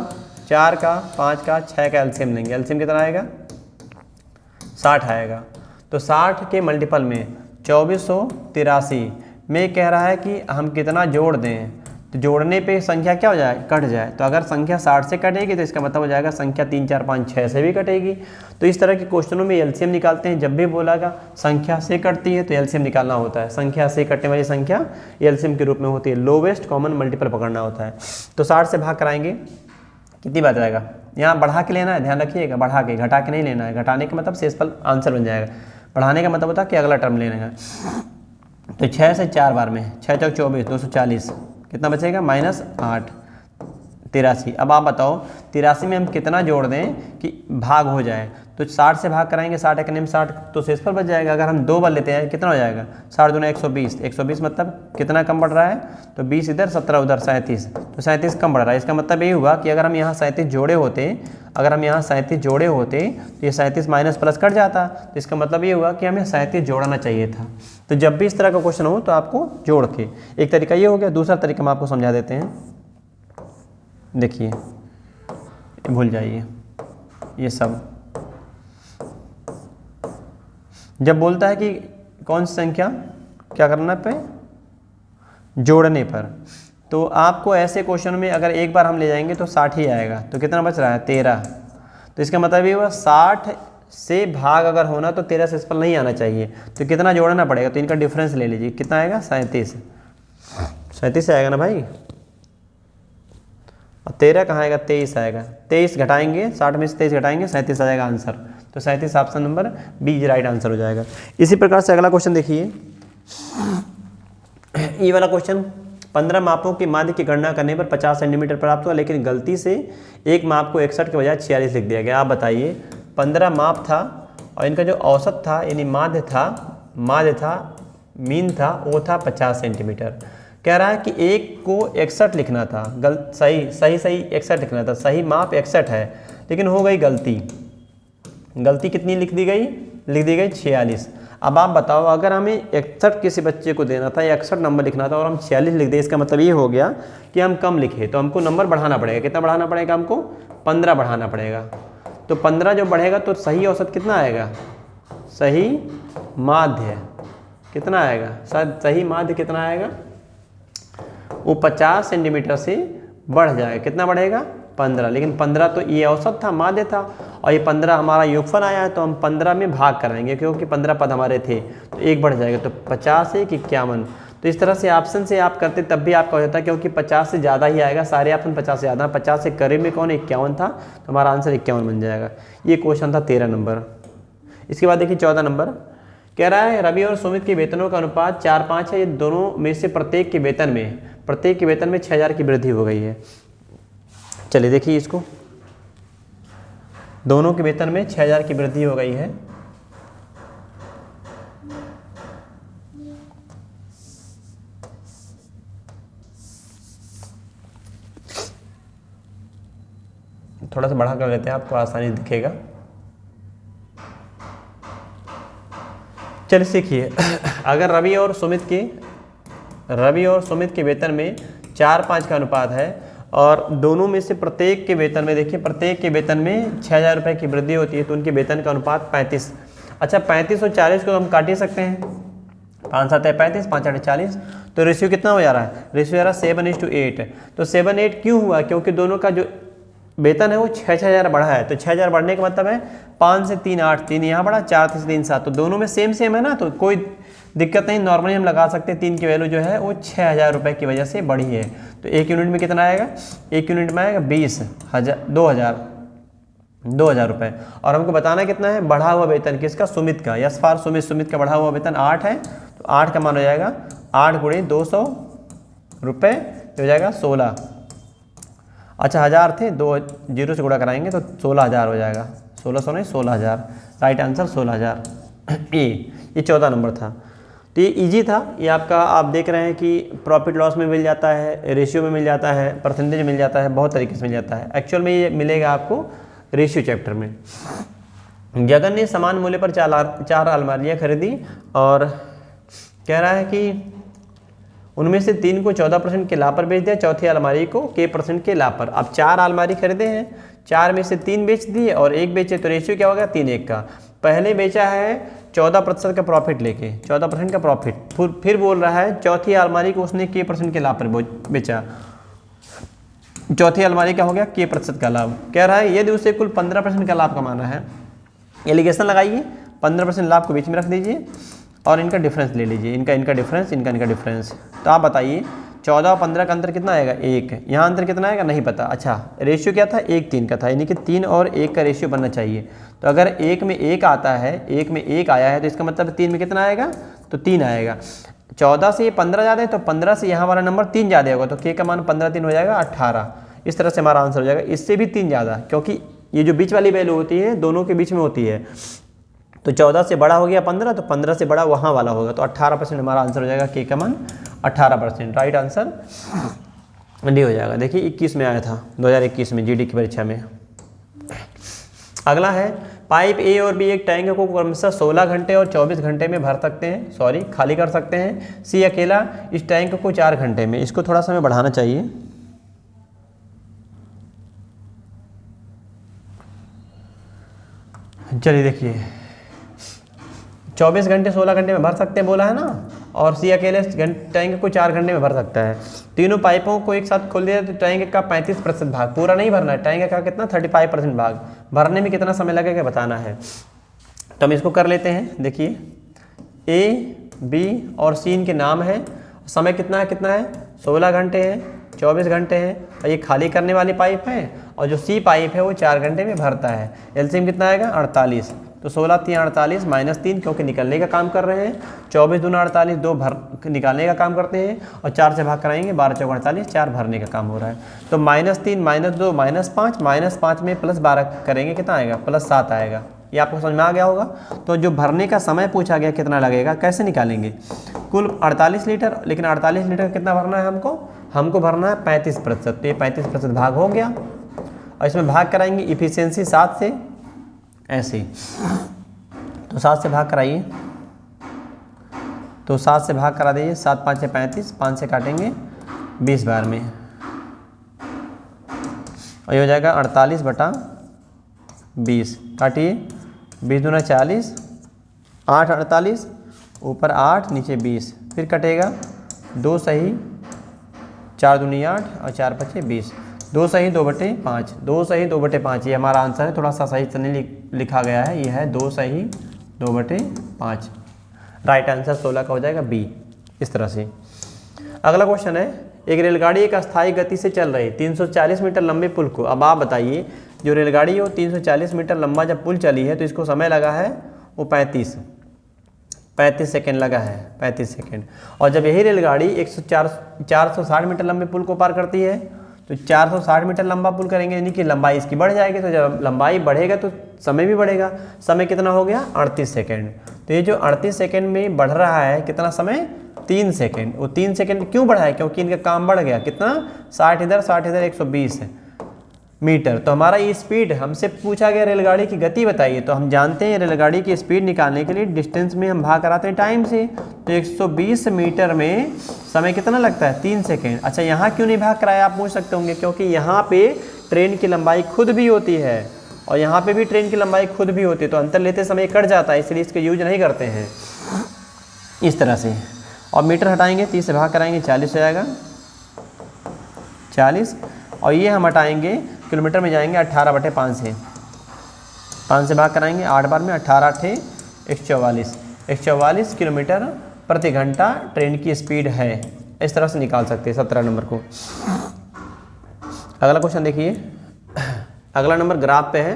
4 का, 5 का, 6 का एलसीएम लेंगे। एलसीएम कितना आएगा? 60 आएगा। तो 60 के मल्टीपल में 2483 में कह रहा है कि हम कितना जोड़ दें, तो जोड़ने पे संख्या क्या हो जाए? कट जाए। तो अगर संख्या 60 से कटेगी तो इसका मतलब हो जाएगा संख्या 3, 4, 5, 6 से भी कटेगी। तो इस तरह के क्वेश्चनों में एलसीएम निकालते हैं। जब भी बोलागा संख्या से कटती है तो एलसीएम निकालना होता है। संख्या से कटने वाली संख्या एलसीएम के रूप में होती है। लोवेस्ट कॉमन मल्टीपल पकड़ना होता है। तो 60 से भाग कराएंगे, कितनी बात आएगा? यहाँ बढ़ा के लेना है, ध्यान रखिएगा, बढ़ा के, घटा के नहीं लेना है। घटाने का मतलब शेषफल आंसर बन जाएगा, बढ़ाने का मतलब होता है कि अगला टर्म लेना है। तो 6 से 4 बार में 6 चौक 24, 240, कितना बचेगा? -8, 83। अब आप बताओ 83 में हम कितना जोड़ दें कि भाग हो जाए? तो 60 से भाग कराएंगे, 60 एक नियम 60, तो शेषफल बच जाएगा। अगर हम 2 बार लेते हैं कितना हो जाएगा? 60 दूना 120, 120 मतलब कितना कम बढ़ रहा है? तो 20 इधर, 17 उधर, 37, तो 37 कम बढ़ रहा है। इसका मतलब ये हुआ कि अगर हम यहाँ 37 जोड़े होते, तो ये 37 माइनस प्लस कट जाता। तो इसका मतलब ये हुआ कि हमें 37 जोड़ना चाहिए था। तो जब भी इस तरह का क्वेश्चन हो तो आपको जोड़ के, एक तरीका ये हो गया। दूसरा तरीका हम आपको समझा देते हैं। देखिए, भूल जाइए ये सब। जब बोलता है कि कौन सी संख्या क्या करना पे जोड़ने पर, तो आपको ऐसे क्वेश्चन में अगर एक बार हम ले जाएंगे तो 60 ही आएगा। तो कितना बच रहा है? 13। तो इसका मतलब ये हुआ 60 से भाग अगर होना तो 13 से शेषफल नहीं आना चाहिए। तो कितना जोड़ना पड़ेगा? तो इनका डिफरेंस ले लीजिए, कितना आएगा? 37। 37 आएगा ना भाई। और 13 कहाँ आएगा? 23 आएगा। 23 घटाएंगे, 60 में से 23 घटाएंगे, 37 आ जाएगा आंसर। तो 37 option number B right answer हो जाएगा। इसी प्रकार से अगला क्वेश्चन देखिए। ये वाला क्वेश्चन, 15 मापों के माध्य की गणना करने पर 50 सेंटीमीटर प्राप्त हुआ, लेकिन गलती से एक माप को 61 के बजाय 46 लिख दिया गया। आप बताइए, 15 माप था और इनका जो औसत था यानी माध्य था, मीन था, वो था 50 सेंटीमीटर। कह रहा है कि एक को 61 लिखना था, सही 61 लिखना था। सही माप 61 है, लेकिन हो गई गलती कितनी लिख दी गई? 46। अब आप बताओ, अगर हमें 61 किसी बच्चे को देना था या 61 नंबर लिखना था और हम 46 लिख दें, इसका मतलब ये हो गया कि हम कम लिखे। तो हमको नंबर बढ़ाना पड़ेगा। कितना बढ़ाना पड़ेगा? हमको 15 बढ़ाना पड़ेगा। तो 15 जो बढ़ेगा तो सही औसत कितना आएगा? सही माध्य कितना आएगा? सही माध्य कितना आएगा? वो 50 सेंटीमीटर से बढ़ जाएगा। कितना बढ़ेगा? 15। लेकिन 15 तो ये औसत था, माध्य था, और ये 15 हमारा योगफल आया है, तो हम 15 में भाग कराएंगे क्योंकि 15 पद हमारे थे, तो एक बढ़ जाएगा। तो 50 से 51। तो इस तरह से ऑप्शन से आप करते तब भी आपका हो जाता है, क्योंकि 50 से ज़्यादा ही आएगा। सारे ऑप्शन 50 से ज़्यादा, 50 से करीब में कौन? 51 था, तो हमारा आंसर 51 बन जाएगा। ये क्वेश्चन था 13 नंबर। इसके बाद देखिए 14 नंबर। कह रहा है रवि और सुमित के वेतनों का अनुपात 4-5 है। ये दोनों में से प्रत्येक के वेतन में 6000 की वृद्धि हो गई है। चलिए देखिए इसको, दोनों के वेतन में 6000 की वृद्धि हो गई है। थोड़ा सा बढ़ा कर लेते हैं, आपको आसानी दिखेगा। चलिए सीखिए। अगर रवि और सुमित के वेतन में 4-5 का अनुपात है और दोनों में से प्रत्येक के वेतन में, देखिए प्रत्येक के वेतन में 6000 रुपये की वृद्धि होती है, तो उनके वेतन का अनुपात 35। अच्छा, 35 और 40 को हम काट ही सकते हैं। 5 7 है 35, 5 8 40, तो रेशियो कितना हो जा रहा है? रेशियो आ रहा है 7:8। तो 7:8 क्यों हुआ? क्योंकि दोनों का जो वेतन है वो 6,000 बढ़ा है। तो 6,000 बढ़ने का मतलब है 5 से 3 8, 3 यहाँ बढ़ा, 4 से 3 7, तो दोनों में सेम है ना, तो कोई दिक्कत नहीं। नॉर्मली हम लगा सकते हैं 3 की वैल्यू जो है वो 6,000 रुपये की वजह से बढ़ी है। तो 1 यूनिट में कितना आएगा? 1 यूनिट में आएगा 2,000 रुपये। और हमको बताना कितना है? बढ़ा हुआ वेतन किसका? सुमित का। यस फॉर सुमित का बढ़ा हुआ वेतन 8 है, तो 8 का मान हो जाएगा 8 × 200 रुपये, हो जाएगा 16। अच्छा, 1000 थे, 2 0 से गुणा कराएंगे तो 16,000 हो जाएगा। 1600 नहीं 16,000, राइट आंसर 16,000 ए। ये 14 नंबर था। तो ये इजी था, ये आपका आप देख रहे हैं कि प्रॉफिट लॉस में मिल जाता है, रेशियो में मिल जाता है, परसेंटेज मिल जाता है, बहुत तरीके से मिल जाता है। एक्चुअल में ये मिलेगा आपको रेशियो चैप्टर में। जगन ने समान मूल्य पर 4 अलमारियाँ खरीदी और कह रहा है कि उनमें से 3 को 14% के लाभ पर बेच दिया, चौथी अलमारी को K% के लाभ पर। अब 4 अलमारी खरीदे हैं, 4 में से 3 बेच दिए और 1 बेचे, तो रेशियो क्या होगा 3:1 का। पहले बेचा है 14% का प्रॉफिट लेके, 14% का प्रॉफिट, फिर बोल रहा है चौथी अलमारी को उसने K% के लाभ पर बेचा, चौथी अलमारी का हो गया K% का लाभ। कह रहा है यदि उसे कुल 15% का लाभ कमाना है, एलिगेशन लगाइए, 15% लाभ को बीच में रख दीजिए और इनका डिफरेंस ले लीजिए, इनका डिफरेंस, इनका डिफरेंस। तो आप बताइए 14 और 15 का अंतर कितना आएगा 1, यहाँ अंतर कितना आएगा नहीं पता। अच्छा रेशियो क्या था 1:3 का था, यानी कि 3 और 1 का रेशियो बनना चाहिए। तो अगर 1 में 1 आता है, 1 में 1 आया है, तो इसका मतलब 3 में कितना आएगा, तो 3 आएगा। 14 से ये 15 ज़्यादा है, तो 15 से यहाँ वाला नंबर 3 ज़्यादा होगा, तो K का मान 15 3 हो जाएगा 18। इस तरह से हमारा आंसर हो जाएगा। इससे भी 3 ज़्यादा, क्योंकि ये जो बीच वाली वैल्यू होती है दोनों के बीच में होती है। तो 14 से बड़ा हो गया 15, तो 15 से बड़ा वहाँ वाला होगा, तो 18% हमारा आंसर हो जाएगा। K का मान 18%, राइट आंसर डी हो जाएगा। देखिए 21 में आया था, 2021 में GD की परीक्षा में। अगला है पाइप A और B एक टैंक को क्रमशः 16 घंटे और 24 घंटे में भर सकते हैं, सॉरी खाली कर सकते हैं। C अकेला इस टैंक को 4 घंटे में। इसको थोड़ा सा हमें बढ़ाना चाहिए। चलिए देखिए 24 घंटे 16 घंटे में भर सकते हैं बोला है ना, और C अकेले टैंक को 4 घंटे में भर सकता है। तीनों पाइपों को एक साथ खोल दिया तो टैंक का 35% भाग, पूरा नहीं भरना है, टैंक का कितना 35% भाग भरने में कितना समय लगेगा बताना है। तो हम इसको कर लेते हैं। देखिए A, B और C इनके नाम है, समय कितना है 16 घंटे है, 24 घंटे है, और ये खाली करने वाली पाइप है, और जो C पाइप है वो 4 घंटे में भरता है। एलसीएम कितना आएगा 48, तो 16 3 48 -3, क्योंकि निकलने का काम कर रहे हैं। 24 दूना 48, 2 भर निकालने का काम करते हैं, और 4 से भाग कराएंगे, 12 चौक 48, 4 भरने का काम हो रहा है। तो -3 -2 -5 -5 में +12 करेंगे, कितना आएगा +7 आएगा। ये आपको समझ में आ गया होगा। तो जो भरने का समय पूछा गया कितना लगेगा, कैसे निकालेंगे। कुल 48 लीटर, लेकिन 48 लीटर कितना भरना है हमको भरना है 35%, तो ये 35% भाग हो गया, और इसमें भाग कराएंगे इफिशियंसी 7 से, ऐसे तो 7 से भाग कराइए, तो 7 से भाग करा दीजिए, 7 5 35, 5 से काटेंगे 20 बार में, और ये हो जाएगा 48/20, काटिए 20 दूना 40, 8 48, ऊपर 8 नीचे 20, फिर कटेगा 2 सही 4 दूनी 8 और 4 पचे 20, 2 सही 2/5, 2 सही 2/5, ये हमारा आंसर है। थोड़ा सा सही से नहीं लिखा गया है, ये है 2 सही 2/5, राइट आंसर 16 का हो जाएगा बी। इस तरह से अगला क्वेश्चन है, एक रेलगाड़ी एक अस्थायी गति से चल रही 340 मीटर लंबे पुल को, अब आप बताइए जो रेलगाड़ी है वो 340 मीटर लंबा जब पुल चली है तो इसको समय लगा है वो 35 सेकेंड लगा है, 35 सेकेंड। और जब यही रेलगाड़ी 460 मीटर लंबे पुल को पार करती है तो 460 मीटर लंबा पुल करेंगे, यानी कि लंबाई इसकी बढ़ जाएगी। तो जब लंबाई बढ़ेगा तो समय भी बढ़ेगा। समय कितना हो गया 38 सेकेंड। तो ये जो 38 सेकेंड में बढ़ रहा है कितना समय 3 सेकेंड। वो 3 सेकेंड क्यों बढ़ा है, क्योंकि इनका काम बढ़ गया। कितना 60 इधर 120 मीटर। तो हमारा ये स्पीड हमसे पूछा गया रेलगाड़ी की गति बताइए, तो हम जानते हैं रेलगाड़ी की स्पीड निकालने के लिए डिस्टेंस में हम भाग कराते हैं टाइम से। तो 120 मीटर में समय कितना लगता है 3 सेकेंड। अच्छा यहाँ क्यों नहीं भाग कराया आप पूछ सकते होंगे, क्योंकि यहाँ पे ट्रेन की लंबाई खुद भी होती है और यहाँ पे भी ट्रेन की लंबाई खुद भी होती है, तो अंतर लेते समय कट जाता है, इसलिए इसका यूज नहीं करते हैं इस तरह से। और मीटर हटाएंगे 30 से भाग कराएंगे 40 हो जाएगा 40, और ये हम हटाएंगे किलोमीटर में जाएंगे 18/5 से, 5 से भाग कराएंगे 8 बार में 18 8 144 किलोमीटर प्रति घंटा ट्रेन की स्पीड है। इस तरह से निकाल सकते हैं 17 नंबर को। अगला क्वेश्चन देखिए, अगला नंबर ग्राफ पे है।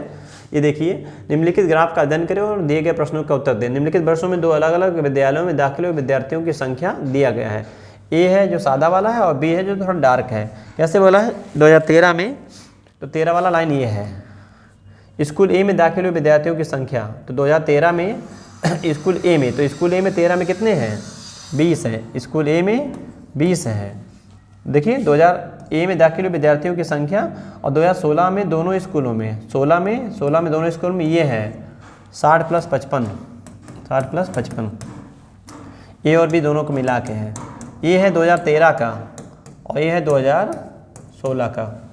ये देखिए, निम्नलिखित ग्राफ का अध्ययन करें और दिए गए प्रश्नों का उत्तर दें। निम्नलिखित वर्षों में 2 अलग अलग विद्यालयों में दाखिल हुए विद्यार्थियों की संख्या दिया गया है। ए है जो सादा वाला है और बी है जो थोड़ा डार्क है। कैसे बोला है 2013 में, तो 13 वाला लाइन ये है, स्कूल ए में दाखिल हुए विद्यार्थियों की संख्या, तो 2013 में स्कूल ए में, तो स्कूल ए में 13 में कितने हैं 20 हैं, स्कूल ए में 20 हैं। देखिए 2000 ए में दाखिल हुए विद्यार्थियों की संख्या और 2016 में दोनों स्कूलों में 16 में दोनों स्कूलों में ये है 60 + 55, 60 + 55, ए और बी दोनों को मिला के है। ये है 2013 का और ये है 2016 का।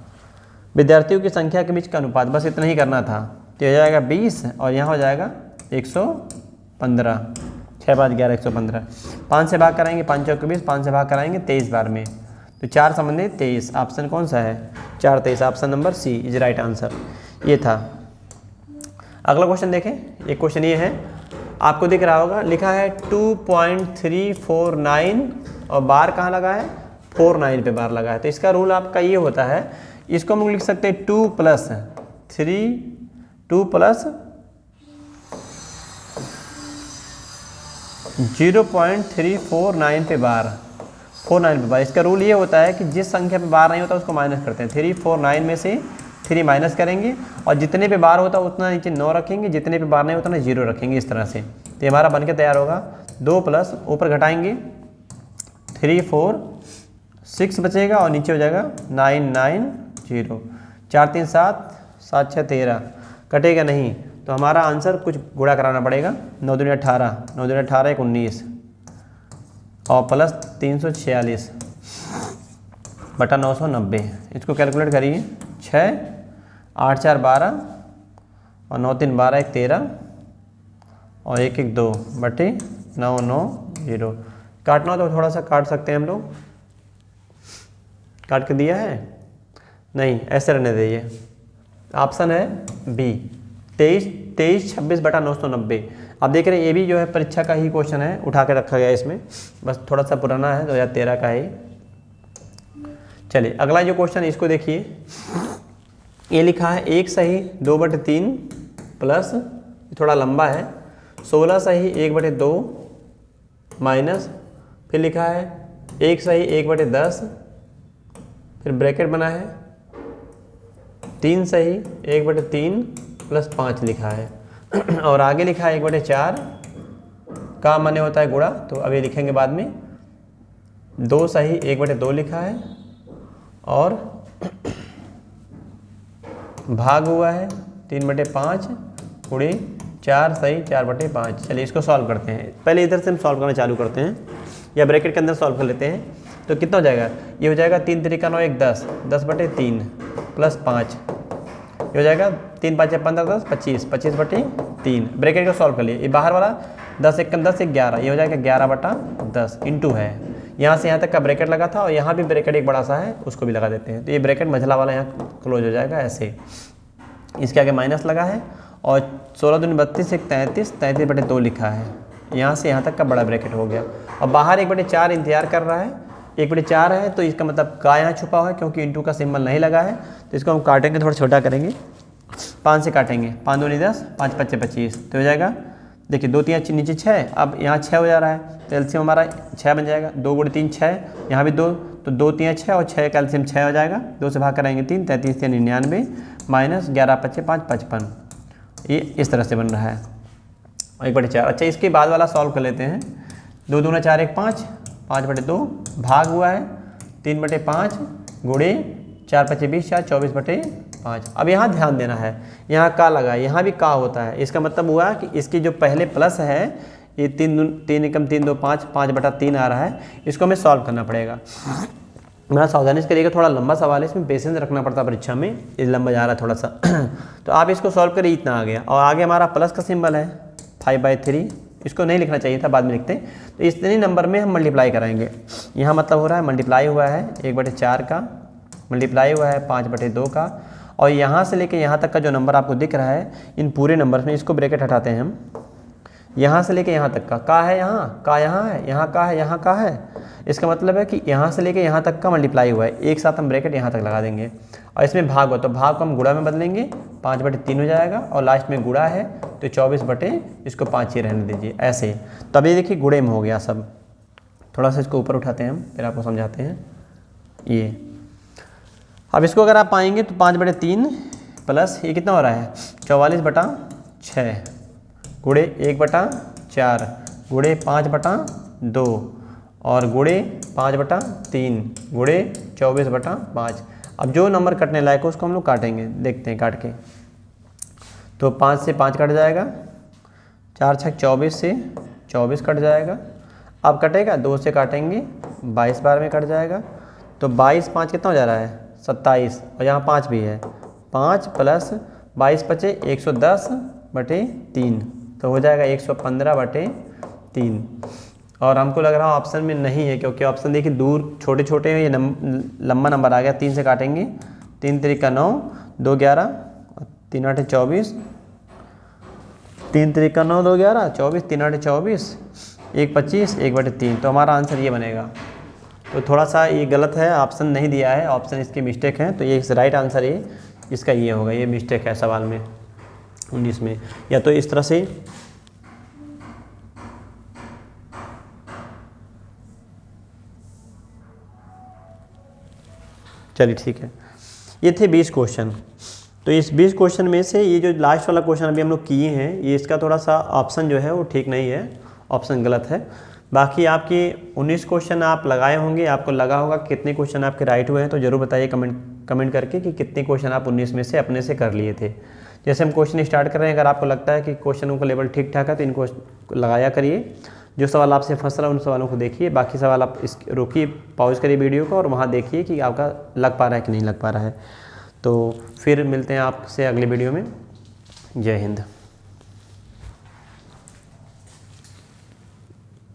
विद्यार्थियों की संख्या के बीच का अनुपात, बस इतना ही करना था। तो हो जाएगा 20 और यहाँ हो जाएगा 115, 6 × 5 = 11, 115। 5 से भाग कराएंगे 5 × 20, 5 से भाग कराएंगे 23 बार में, तो 4 समझे 23। ऑप्शन कौन सा है 4 23, option number C is right answer. ये था। अगला क्वेश्चन देखें। एक क्वेश्चन ये है, आपको दिख रहा होगा, लिखा है 2.349 और बार कहाँ लगा है 49 पे बार लगा है। तो इसका रूल आपका ये होता है, इसको हम लिख सकते हैं 2 + 0.349 पे बार, 49 पे बार। इसका रूल ये होता है कि जिस संख्या पे बार नहीं होता उसको माइनस करते हैं। 349 में से 3 माइनस करेंगे और जितने पे बार होता है उतना नीचे 9 रखेंगे, जितने पे बार नहीं होता ना 0 रखेंगे, इस तरह से। तो हमारा बन के तैयार होगा 2 + ऊपर घटाएंगे 3 4 6 बचेगा और नीचे हो जाएगा 9 9 0, 4 3 7, 7 6 13, कटेगा नहीं। तो हमारा आंसर कुछ गुणा कराना पड़ेगा। 9 दूनी 18, 9 दूनी 18 1 19 और प्लस 346 बटा 990। इसको कैलकुलेट करिए। 6 8 4 12 और 9 3 12 1 13 और 1 1 2 बटे 9 9 0। काटना तो थोड़ा सा काट सकते हैं हम लोग। काट के दिया है नहीं, ऐसे रहने दीजिए। ऑप्शन है बी 23 26 बटा 990। आप देख रहे हैं ये भी जो है परीक्षा का ही क्वेश्चन है, उठा के रखा गया है इसमें, बस थोड़ा सा पुराना है, 2013 का है। चलिए अगला जो क्वेश्चन है इसको देखिए। ये लिखा है 1 सही 2/3 प्लस, थोड़ा लंबा है, 16 सही 1/2 माइनस, फिर लिखा है 1 सही 1/10, फिर ब्रैकेट बना है 3 सही 1/3 प्लस 5 लिखा है और आगे लिखा है 1/4 का माने होता है गुणा, तो अभी लिखेंगे बाद में। 2 सही 1/2 लिखा है और भाग हुआ है 3/5 गुणे 4 सही 4/5। चलिए इसको सॉल्व करते हैं। पहले इधर से हम सॉल्व करना चालू करते हैं या ब्रैकेट के अंदर सॉल्व कर लेते हैं। तो कितना हो जाएगा, ये हो जाएगा 3 3 9 1 10, 10/3 प्लस 5, ये हो जाएगा 3 5 15 10 25, 25/3। ब्रैकेट को सॉल्व कर लिए। ये बाहर वाला 10 1 10 11, ये हो जाएगा 11/10 इंटू है। यहाँ से यहाँ तक का ब्रैकेट लगा था और यहाँ भी ब्रैकेट एक बड़ा सा है, उसको भी लगा देते हैं। तो ये ब्रैकेट मझला वाला यहाँ क्लोज हो जाएगा ऐसे। इसके आगे माइनस लगा है और 16 दूनी 32 1 33, 33/2 लिखा है। यहाँ से यहाँ तक का बड़ा ब्रैकेट हो गया और बाहर 1/4 इंतजार कर रहा है। 1/4 है तो इसका मतलब का यहाँ छुपा हुआ है, क्योंकि इंटू का सिंबल नहीं लगा है। तो इसको हम काटेंगे, थोड़ा छोटा करेंगे, 5 से काटेंगे, 5 दूनी 10, 5 5 25, तो हो जाएगा। देखिए 2 3 नीचे 6, अब यहाँ 6 हो जा रहा है, तो एलसीएम हमारा 6 बन जाएगा। 2 × 3 6, यहाँ भी 2, तो 2 3 6 और 6 का एलसीएम 6 हो जाएगा। 2 से भाग कराएंगे 3, 33 3 99 माइनस 11 5 5 55। ये इस तरह से बन रहा है 1/4। अच्छा इसके बाद वाला सॉल्व कर लेते हैं। 2 दूना 4 1 5, 5/2 भाग हुआ है 3/5 गुणे 4 5 20 4, 24/5। अब यहाँ ध्यान देना है, यहाँ का लगा है, यहाँ भी का होता है। इसका मतलब हुआ कि इसकी जो पहले प्लस है, ये 3 एकम 3 2 5, 5/3 आ रहा है, इसको हमें सॉल्व करना पड़ेगा। मेरा सावधानी से करिएगा, थोड़ा लंबा सवाल है, इसमें पेशेंस रखना पड़ता है परीक्षा में, ये लंबा जा रहा है थोड़ा सा। तो आप इसको सॉल्व करिए, इतना आ गया और आगे हमारा प्लस का सिंबल है 5/3, इसको नहीं लिखना चाहिए था, बाद में लिखते हैं। तो इतने नंबर में हम मल्टीप्लाई कराएंगे। यहाँ मतलब हो रहा है मल्टीप्लाई हुआ है 1/4 का, मल्टीप्लाई हुआ है 5/2 का, और यहाँ से लेके यहाँ तक का जो नंबर आपको दिख रहा है, इन पूरे नंबर में इसको ब्रैकेट हटाते हैं हम। यहाँ से लेके यहाँ तक का है, यहाँ का यहाँ है, यहाँ का है, यहाँ का है। इसका मतलब है कि यहाँ से लेके यहाँ तक का मल्टीप्लाई हुआ है, एक साथ हम ब्रैकेट यहाँ तक लगा देंगे। और इसमें भाग हो तो भाग को हम गुणा में बदलेंगे, 5/3 हो जाएगा और लास्ट में गुणा है तो 24 इसको 5 ही रहने दीजिए ऐसे। तो अभी देखिए गुणे में हो गया सब। थोड़ा सा इसको ऊपर उठाते हैं हम, फिर आपको समझाते हैं। ये अब इसको अगर आप पाएंगे तो 5/3 प्लस ये कितना हो रहा है 44/6 गुणे 1/4 गुणे 5/2 और गुणे 5/3 गुणे 24/5। अब जो नंबर कटने लायक है उसको हम लोग काटेंगे, देखते हैं काट के। तो 5 से 5 कट जाएगा, 4 छक 24 से 24 कट जाएगा। अब कटेगा 2 से काटेंगे 22 बार में कट जाएगा। तो 22 5 कितना हो जा रहा है 27 और यहाँ 5 भी है, 5 प्लस 22 बचे 110/3 तो हो जाएगा 115/3। और हमको लग रहा है ऑप्शन में नहीं है, क्योंकि ऑप्शन देखिए दूर छोटे छोटे हैं, ये लंबा नंबर आ गया। 3 से काटेंगे, 3 3 9, 2 11, 3 8 24, 3 3 9, 2 11 24, 3 8 24, 1 25, 1/3। तो हमारा आंसर ये बनेगा। तो थोड़ा सा ये गलत है, ऑप्शन नहीं दिया है, ऑप्शन इसके मिस्टेक है। तो ये राइट आंसर ये इसका ये होगा, ये मिस्टेक है सवाल में 19 में। या तो इस तरह से चलिए ठीक है। ये थे 20 क्वेश्चन। तो इस 20 क्वेश्चन में से ये जो लास्ट वाला क्वेश्चन अभी हम लोग किए हैं, ये इसका थोड़ा सा ऑप्शन जो है वो ठीक नहीं है, ऑप्शन गलत है। बाकी आपके 19 क्वेश्चन आप लगाए होंगे, आपको लगा होगा कितने क्वेश्चन आपके राइट हुए हैं, तो ज़रूर बताइए कमेंट करके कि कितने क्वेश्चन आप 19 में से अपने से कर लिए थे। जैसे हम क्वेश्चन स्टार्ट कर रहे हैं, अगर आपको लगता है कि क्वेश्चनों का लेवल ठीक ठाक है तो इनको लगाया करिए। जो सवाल आपसे फंस रहा है उन सवालों को देखिए, बाकी सवाल आप रोकिए, पॉज करिए वीडियो को और वहाँ देखिए कि आपका लग पा रहा है कि नहीं लग पा रहा है। तो फिर मिलते हैं आपसे अगले वीडियो में। जय हिंद।